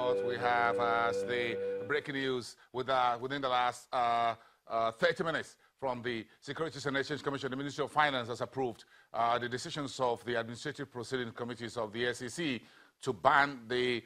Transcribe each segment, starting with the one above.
what we have as the breaking news within the last 30 minutes from the Securities and Exchange Commission. The Ministry of Finance has approved the decisions of the Administrative Proceeding Committees of the SEC to ban the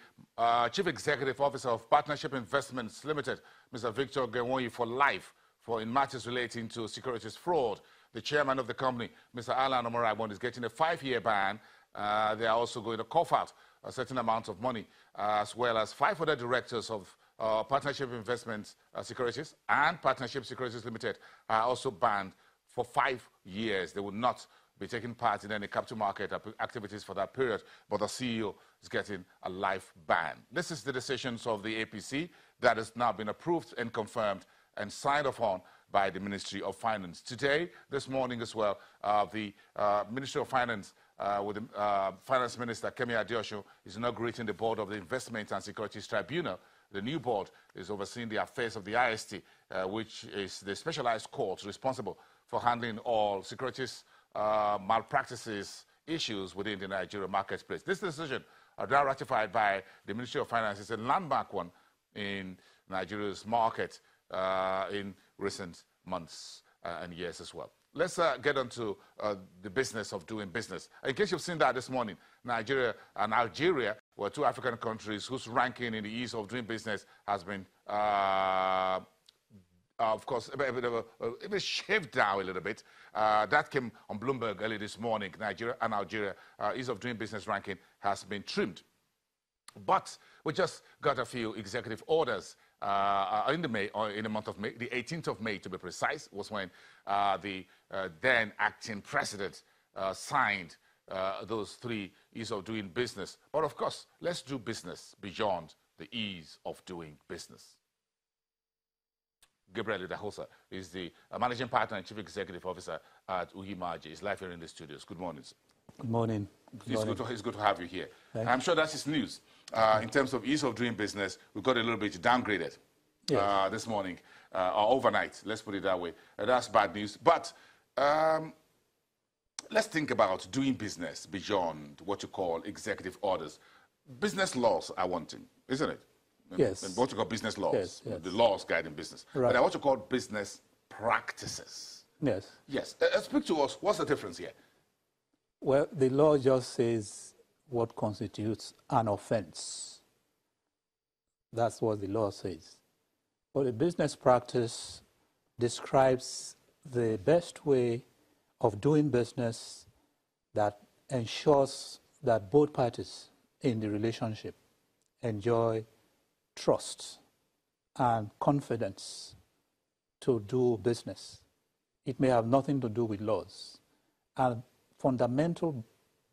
Chief Executive Officer of Partnership Investments Limited, Mr. Victor Genwoyi, for life in matters relating to securities fraud. The chairman of the company, Mr. Alan Omorabon, is getting a 5-year ban. They are also going to cough out a certain amount of money, as well as 5 other directors of Partnership Investments Securities and Partnership Securities Limited are also banned for 5 years. They will not be taking part in any capital market activities for that period, but the CEO is getting a life ban. This is the decisions of the APC that has now been approved and confirmed and signed off on by the Ministry of Finance. Today, this morning as well, the Ministry of Finance with the Finance Minister Kemi Adeosun is inaugurating the board of the Investment and Securities Tribunal. The new board is overseeing the affairs of the IST, which is the specialized court responsible for handling all securities malpractices issues within the Nigeria marketplace. This decision, now ratified by the Ministry of Finance, is a landmark one in Nigeria's market in recent months and years as well. Let's get on to the business of doing business. In case you've seen that this morning, Nigeria and Algeria were 2 African countries whose ranking in the ease of doing business has been, of course, a bit shaved down a little bit. That came on Bloomberg early this morning. Nigeria and Algeria ease of doing business ranking has been trimmed. But we just got a few executive orders in the month of May. The 18th of May, to be precise, was when the then acting president signed those 3 ease of doing business. But of course, let's do business beyond the ease of doing business. Gabriel Idahosa is the managing partner and chief executive officer at Uhimaji. He's live here in the studios. Good morning, sir. Good morning. It's good to have you here. I'm sure that's his news. In terms of ease of doing business, we got a little bit downgraded this morning, or overnight, let's put it that way. That's bad news. But let's think about doing business beyond what you call executive orders. Business laws are one thing, isn't it? Yes. And what you call business laws, yes. the laws guiding business. Right. But what you call business practices. Yes. Yes. Speak to us. What's the difference here? Well, the law just says what constitutes an offense. That's what the law says. But a business practice describes the best way of doing business that ensures that both parties in the relationship enjoy trust and confidence to do business. It may have nothing to do with laws. And fundamental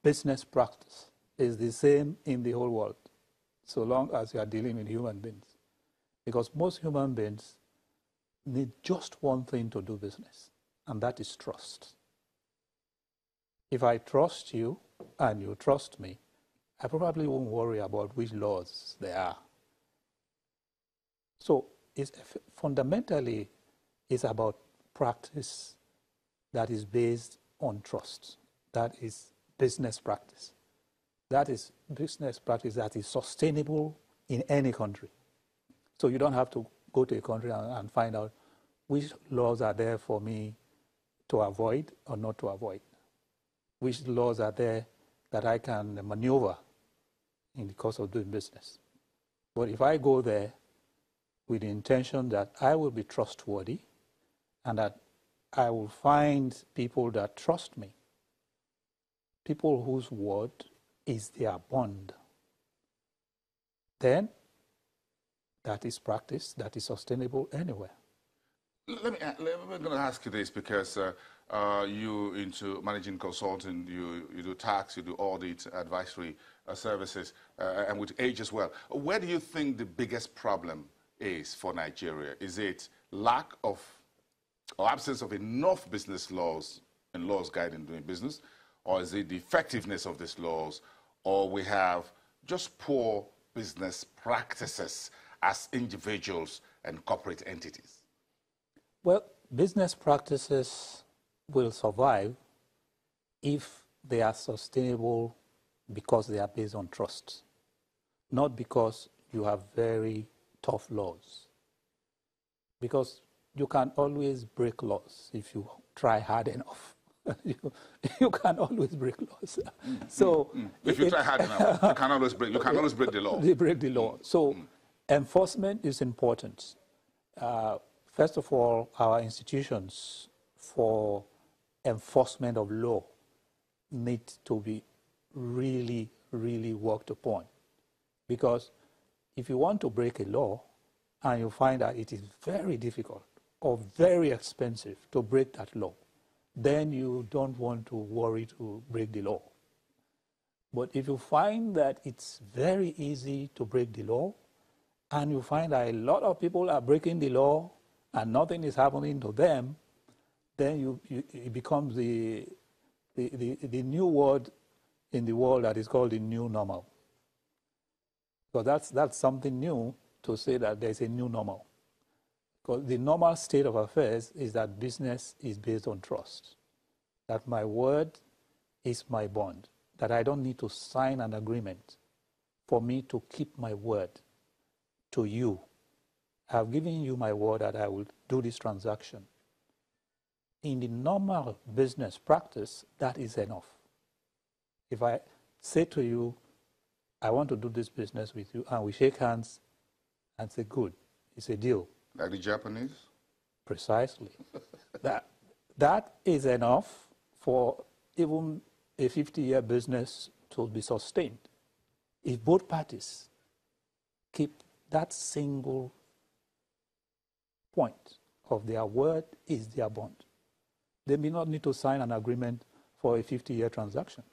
business practice is the same in the whole world, so long as you are dealing with human beings. Because most human beings need just one thing to do business, and that is trust. If I trust you and you trust me, I probably won't worry about which laws there are. So fundamentally, it's about practice that is based on trust. That is business practice. That is business practice that is sustainable in any country. So you don't have to go to a country and find out which laws are there for me to avoid or not to avoid. Which laws are there that I can maneuver in the course of doing business. But if I go there with the intention that I will be trustworthy and that I will find people that trust me, people whose word is their bond, then that is practice that is sustainable anywhere. Let me going to ask you this because you into managing consulting, you do tax, you do audit, advisory services, and with age as well. Where do you think the biggest problem is for Nigeria? Is it lack of or absence of enough business laws and laws guiding doing business? Or is it the effectiveness of these laws? Or we have just poor business practices as individuals and corporate entities? Well, business practices will survive if they are sustainable because they are based on trust, not because you have very tough laws. Because you can always break laws if you try hard enough. you can always break laws. So if you try hard enough, you can always break the law. They break the law. So enforcement is important. First of all, our institutions for enforcement of law need to be really, really worked upon. Because if you want to break a law and you find that it is very difficult or very expensive to break that law, then you don't want to worry to break the law. But if you find that it's very easy to break the law, and you find that a lot of people are breaking the law and nothing is happening to them, then it becomes the new word in the world that is called the new normal. So that's something new to say that there's a new normal. Because the normal state of affairs is that business is based on trust. That my word is my bond. That I don't need to sign an agreement for me to keep my word to you. I've given you my word that I will do this transaction. In the normal business practice, that is enough. If I say to you, I want to do this business with you, and we shake hands and say, good, it's a deal. Like the Japanese? Precisely. that is enough for even a 50-year business to be sustained. If both parties keep that single point of their word is their bond, they may not need to sign an agreement for a 50-year transaction.